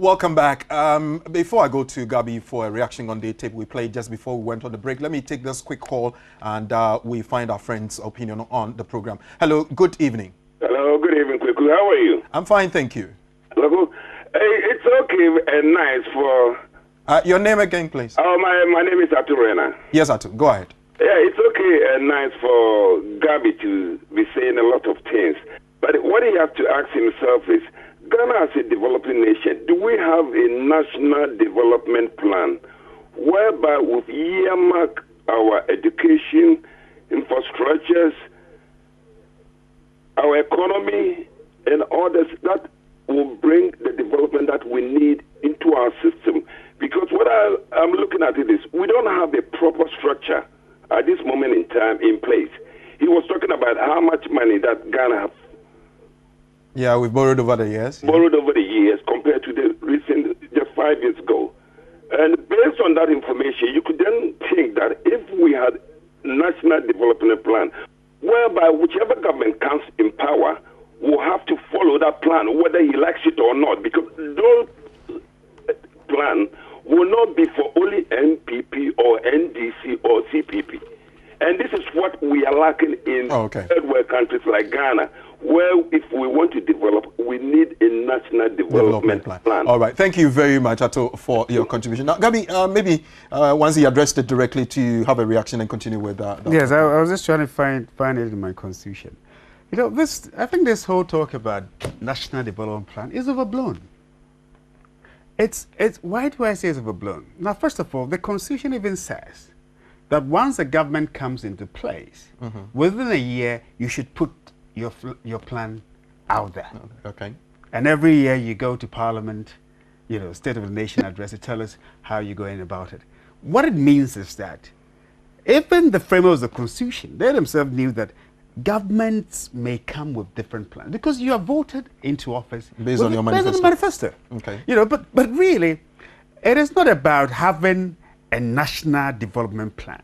Welcome back. Before I go to Gabi for a reaction on the tape we played just before we went on the break, let me take this quick call and we find our friend's opinion on the program. Hello, good evening. Hello, good evening, Kweku. How are you? I'm fine, thank you. Hello. It's okay and nice for... your name again, please. Oh, my name is Atu Rena. Yes, Atu, go ahead. Yeah, it's okay and nice for Gabi to be saying a lot of things. But what he has to ask himself is, Ghana as a developing nation, do we have a national development plan whereby we've earmarked our education, infrastructures, our economy, and others that will bring the development that we need into our system? Because what I'm looking at it is, we don't have a proper structure at this moment in time in place. He was talking about how much money that Ghana has. Yeah, we've borrowed over the years. Borrowed over the years compared to the recent, just 5 years ago. And based on that information, you could then think that if we had national development plan, whereby whichever government comes in power will have to follow that plan, whether he likes it or not, because those plan will not be for only NPP or NDC or CPP. And this is what we are lacking in third world countries like Ghana, where if we want to develop, we need a national development plan. All right. Thank you very much, Ato, for your contribution. Now, Gabi, maybe once he addressed it directly to you, have a reaction and continue with that. Yes, I was just trying to find it in my constitution. You know, I think this whole talk about national development plan is overblown. Why do I say it's overblown? Now, first of all, the constitution even says that once a government comes into place, within a year, you should put your plan out there. Okay. And every year you go to Parliament, you know, State of the Nation address, to tell us how you're going about it. What it means is that even the framers of the Constitution, they themselves knew that governments may come with different plans because you are voted into office based on your manifesto. Based on the manifesto. Okay. You know, but really, it is not about having a national development plan.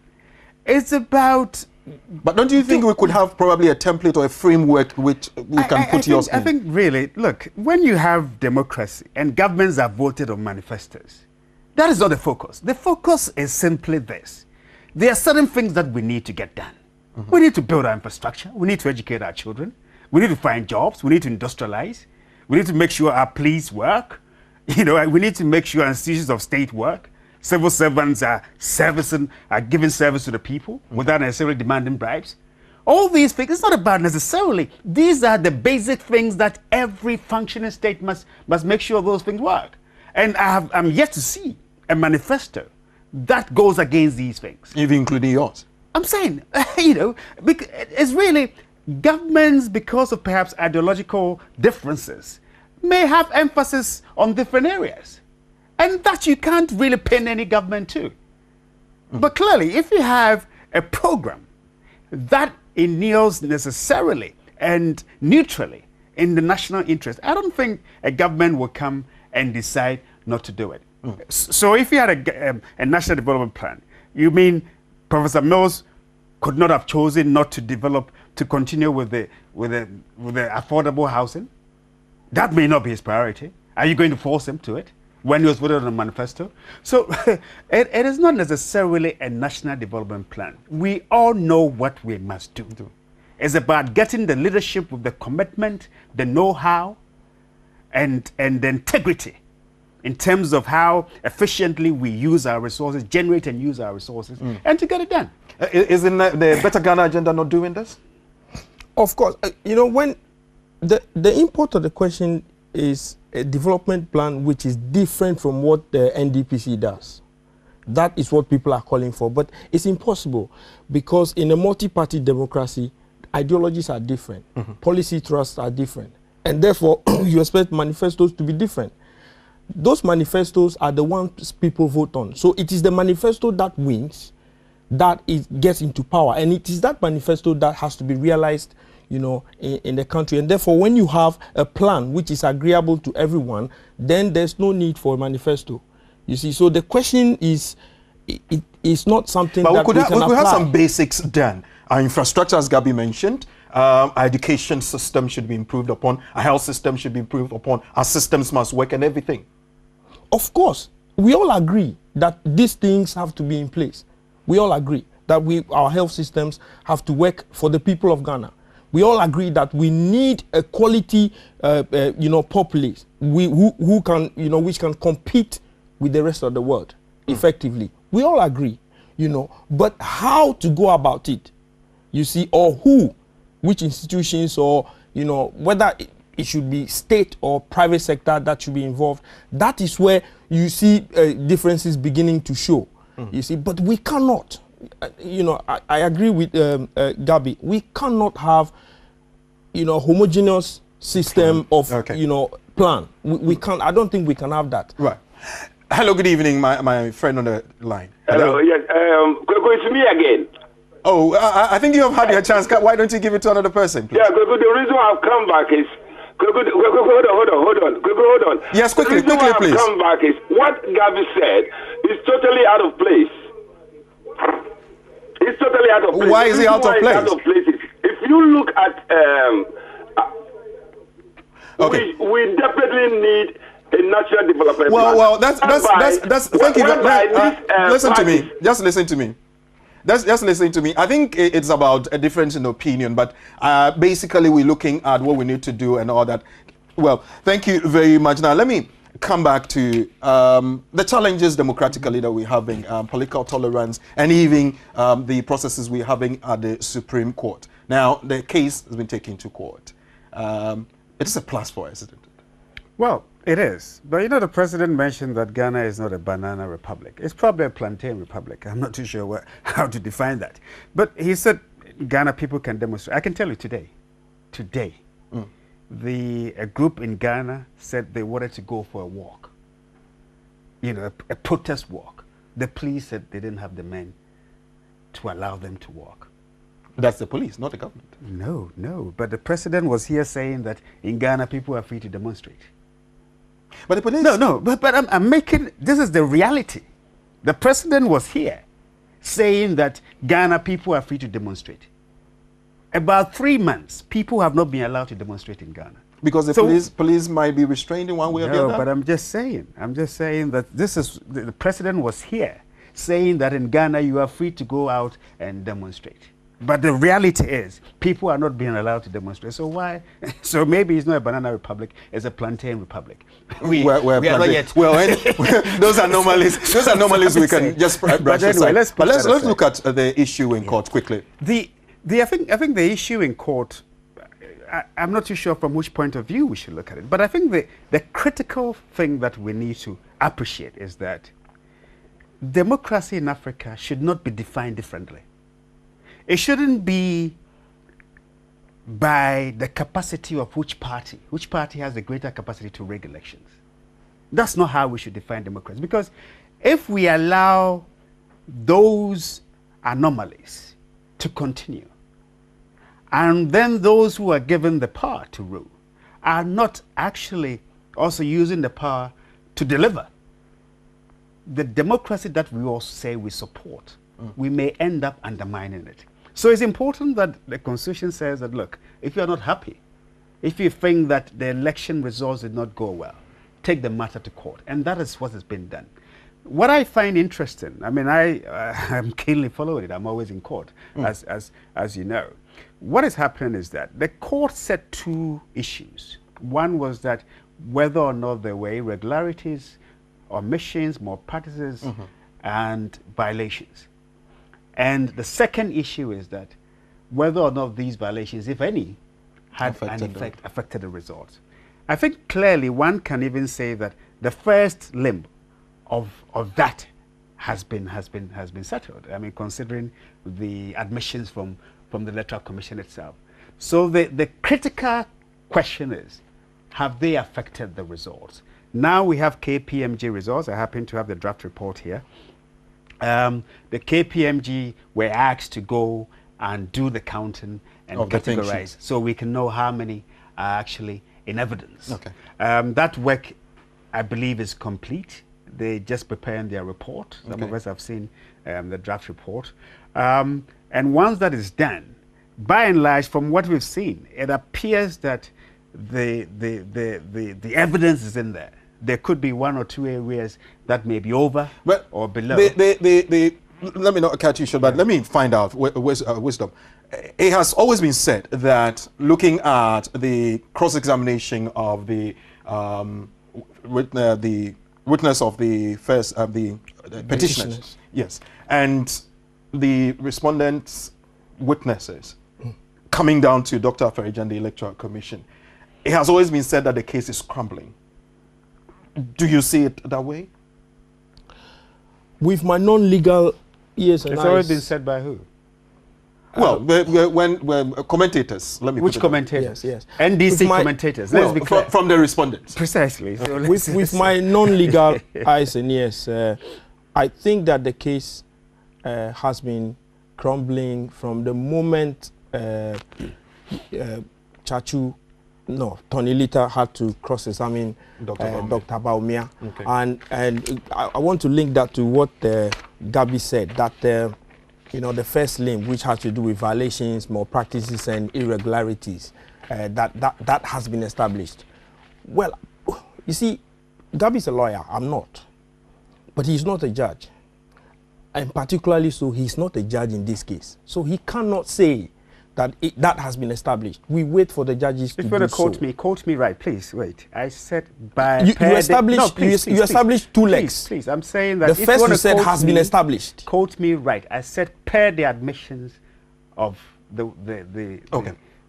It's about... But don't you think we could have probably a template or a framework which we can put yours in? I think really, look, when you have democracy and governments are voted on manifestos, that is not the focus. The focus is simply this. There are certain things that we need to get done. We need to build our infrastructure. We need to educate our children. We need to find jobs. We need to industrialize. We need to make sure our police work. You know, we need to make sure institutions of state work. Civil servants are giving service to the people without necessarily demanding bribes. All these things, it's not about necessarily. These are the basic things that every functioning state must make sure those things work. And I'm yet to see a manifesto that goes against these things. Even including yours? I'm saying, you know, it's really governments, because of perhaps ideological differences, may have emphasis on different areas. And that you can't really pin any government to. But clearly, if you have a program that inheres necessarily and neutrally in the national interest, I don't think a government will come and decide not to do it. So if you had a national development plan, you mean Professor Mills could not have chosen not to develop, to continue with the affordable housing? That may not be his priority. Are you going to force him to it when he was voted on the manifesto? So it is not necessarily a national development plan. We all know what we must do. It's about getting the leadership with the commitment, the know-how, and the integrity in terms of how efficiently we use our resources, generate and use our resources, and to get it done. Isn't the Better Ghana agenda not doing this? Of course. You know, when the import of the question is a development plan which is different from what the NDPC does. That is what people are calling for. But it's impossible because in a multi-party democracy, ideologies are different. Policy thrusts are different. And therefore, you expect manifestos to be different. Those manifestos are the ones people vote on. So it is the manifesto that wins, that it gets into power. And it is that manifesto that has to be realized, you know, in the country. And therefore, when you have a plan which is agreeable to everyone, then there's no need for a manifesto. You see, so the question is, it is not something that we can apply. We have some basics done. Our infrastructure, as Gabi mentioned, our education system should be improved upon, our health system should be improved upon, our systems must work and everything. Of course, we all agree that these things have to be in place. We all agree that our health systems have to work for the people of Ghana. We all agree that we need a quality, populace who can, which can compete with the rest of the world effectively. We all agree, but how to go about it, you see, or who, which institutions, or, whether it should be state or private sector that should be involved, that is where you see differences beginning to show, you see, but we cannot. I agree with Gabby. We cannot have, homogeneous system of, plan. We can't. I don't think we can have that. Right. Hello. Good evening, my friend on the line. Hello. Yes. It's me again. Oh, I think you have had your chance. Why don't you give it to another person, please? Yeah. The reason why I've come back is. Hold on. Yes, quickly, please. Come back is what Gabby said is totally out of place. It's totally out of place. Why is it out of place? Out of place is, if you look at, okay, we definitely need a national development plan. Well, that's thank you. Listen to me. Just listen to me. Just listen to me. I think it's about a difference in opinion, but basically we're looking at what we need to do and all that. Well, thank you very much. Now, let me come back to the challenges democratically that we're having, political tolerance, and even the processes we're having at the Supreme Court. Now, the case has been taken to court. It is a plus for us, isn't it? Well, it is. But the president mentioned that Ghana is not a banana republic. It's probably a plantain republic. I'm not too sure how to define that. But he said Ghana people can demonstrate. I can tell you today, a group in Ghana said they wanted to go for a walk, a protest walk. The police said they didn't have the men to allow them to walk. That's the police, not the government. No. But the president was here saying that in Ghana people are free to demonstrate. But the police... No, but I'm making... This is the reality. The president was here saying that Ghana people are free to demonstrate. About 3 months, people have not been allowed to demonstrate in Ghana. Because the police might be restrained in one way or the other? No, but I'm just saying that the president was here saying that in Ghana you are free to go out and demonstrate. But the reality is, people are not being allowed to demonstrate. So why? So maybe it's not a banana republic, it's a plantain republic. We are not yet. Well, those are anomalies. Those are anomalies we can just brush aside. Let's look at the issue in court quickly. I think the issue in court, I'm not too sure from which point of view we should look at it. But I think the critical thing that we need to appreciate is that democracy in Africa should not be defined differently. It shouldn't be by the capacity of which party has the greater capacity to rig elections. That's not how we should define democracy. Because if we allow those anomalies to continue, and then those who are given the power to rule are not actually also using the power to deliver the democracy that we all say we support, we may end up undermining it. So it's important that the Constitution says that, look, if you're not happy, if you think that the election results did not go well, take the matter to court. And that is what has been done. What I find interesting, I mean, I'm keenly following it. I'm always in court, as you know. What is happening is that the court set two issues. One was that whether or not there were irregularities, omissions, malpractices, and violations. And the second issue is that whether or not these violations, if any, had affected the results. I think clearly one can even say that the first limb of that has been settled. I mean, considering the admissions from the Electoral Commission itself. So the critical question is, have they affected the results? Now we have KPMG results. I happen to have the draft report here. The KPMG were asked to go and do the counting and categorize, so we can know how many are actually in evidence. Okay. That work, I believe, is complete. They just preparing their report. Some of us have seen the draft report. And once that is done, by and large, from what we've seen, it appears that the evidence is in there. there could be 1 or 2 areas that may be over or below. Let me not cut you short, but let me find out wisdom. It has always been said that looking at the cross-examination of the witness of the first the petitioners, yes, and the respondents' witnesses coming down to Dr. Aferija and the Electoral Commission, it has always been said that the case is crumbling. Do you see it that way? With my non-legal ears and eyes. It's already been said by who? Well, when commentators, let me Which put it commentators? Yes. NDC commentators. Let's be clear. From the respondents. Precisely. So With my non-legal eyes and ears, I think that the case has been crumbling from the moment Tony Lita had to cross-examine Dr. Bawumia. Okay. And I want to link that to what Gabby said, that the first limb, which has to do with violations, malpractices, and irregularities, that has been established. Well, you see, Gabby's a lawyer. I'm not. But he's not a judge. And particularly so, he's not a judge in this case. So he cannot say that that has been established. We wait for the judges to do so. If you want to quote me right, please, wait. I said by... You established two legs. Please, I'm saying that... The first you said has been established. Quote me right. I said per the admissions of Dr.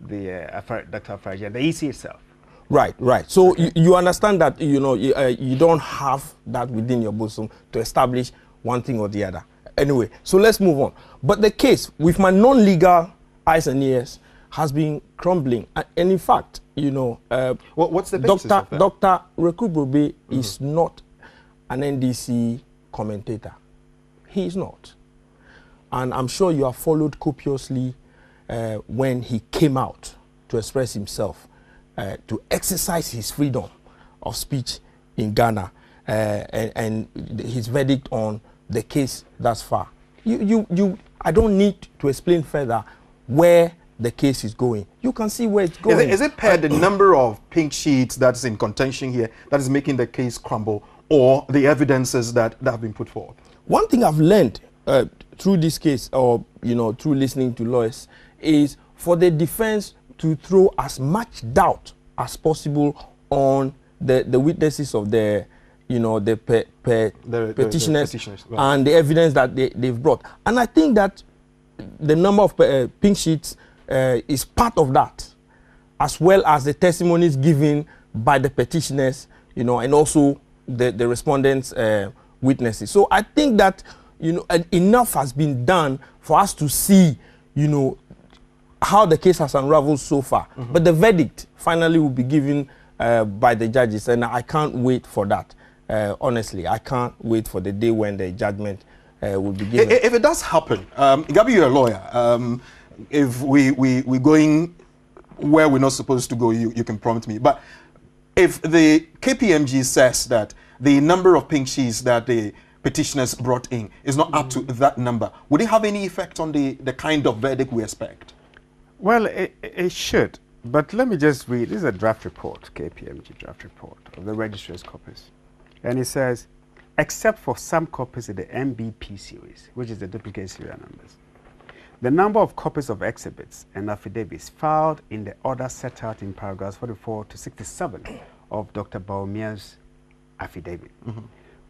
Aferija, the EC itself. Right. So you understand that, you don't have that within your bosom to establish one thing or the other. Anyway, so let's move on. But the case, with my non-legal eyes and ears, has been crumbling. And in fact, what's the basis of that? Dr. Rekrubobe is not an NDC commentator. He is not. And I'm sure you have followed copiously when he came out to express himself, to exercise his freedom of speech in Ghana, and his verdict on the case thus far. I don't need to explain further where the case is going. You can see where it's going. Is it per the number of pink sheets that's in contention here that is making the case crumble, or the evidences that have been put forth? One thing I've learned through this case, or through listening to lawyers, is for the defense to throw as much doubt as possible on the witnesses of the petitioners, right, and the evidence that they've brought. And I think that the number of pink sheets is part of that, as well as the testimonies given by the petitioners, and also the respondents' witnesses. So I think that enough has been done for us to see how the case has unraveled so far. But the verdict finally will be given by the judges, and I can't wait for that. Honestly, I can't wait for the day when the judgment will be given. If it does happen, Gabby, you're a lawyer. If we're going where we're not supposed to go, you can prompt me. But if the KPMG says that the number of pink sheets that the petitioners brought in is not up to that number, would it have any effect on the kind of verdict we expect? Well, it should. But let me just read. This is a draft report, KPMG draft report of the registrar's copies. And it says, except for some copies in the MBP series, which is the duplicate serial numbers, the number of copies of exhibits and affidavits filed in the order set out in paragraphs 44 to 67 of Dr. Bawumia's affidavit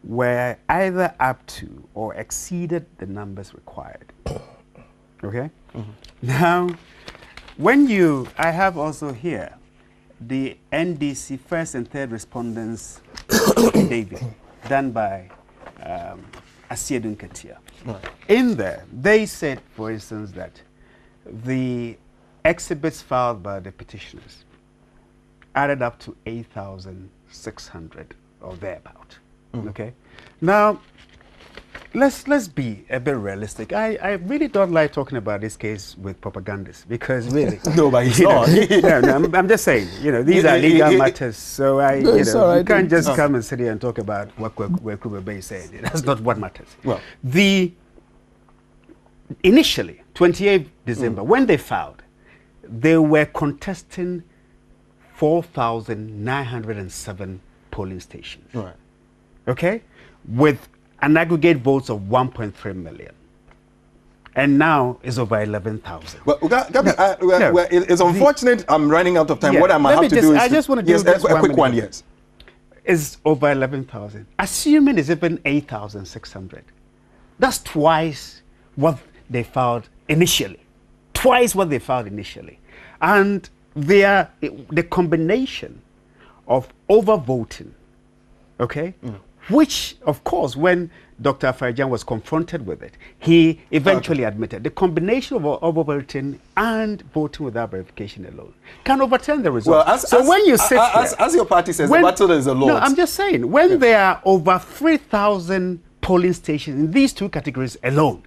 were either up to or exceeded the numbers required. Okay? Now, I have also here the NDC first and third respondents affidavit done by Asiedun Katia. Right. In there, they said, for instance, that the exhibits filed by the petitioners added up to 8,600 or thereabout. Okay? Now, let's be a bit realistic. I really don't like talking about this case with propagandists, because really... No, but it's not. No, I'm just saying, these are legal matters, so you can't just come and sit here and talk about what Rekrubobe said. That's not what matters. Well, initially, 28th December, when they filed, they were contesting 4,907 polling stations. Right. Okay? With an aggregate votes of 1.3 million. And now it's over 11,000. Well, Gabi, it's unfortunate I'm running out of time. Yeah, What I might have to do is... I just want to do yes, this a quick one, minute. yes. It's over 11,000. Assuming it's even 8,600. That's twice what they filed initially. Twice what they filed initially. And the combination of overvoting, okay, which, of course, when Dr. Afarajan was confronted with it, he eventually admitted the combination of overvoting and voting without verification alone can overturn the result. Well, when you sit as your party says, the battle is a lot. No, I'm just saying, when there are over 3,000 polling stations in these two categories alone,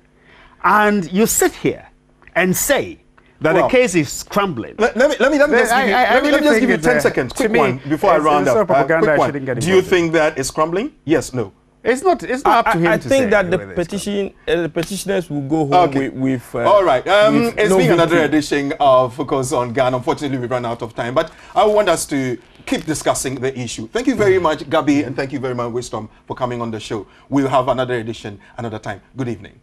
and you sit here and say that the case is scrambling. Let me just give you 10 seconds. Quick one before I round up. Quick one. Do you think that it's crumbling? Yes, no. It's not up to him I to think say that the petitioners will go home with all right. It's no been another victory. edition of Focus on Ghana. Unfortunately, we've run out of time, but I want us to keep discussing the issue. Thank you very much, Gabi, and thank you very much, Wisdom, for coming on the show. We'll have another edition another time. Good evening.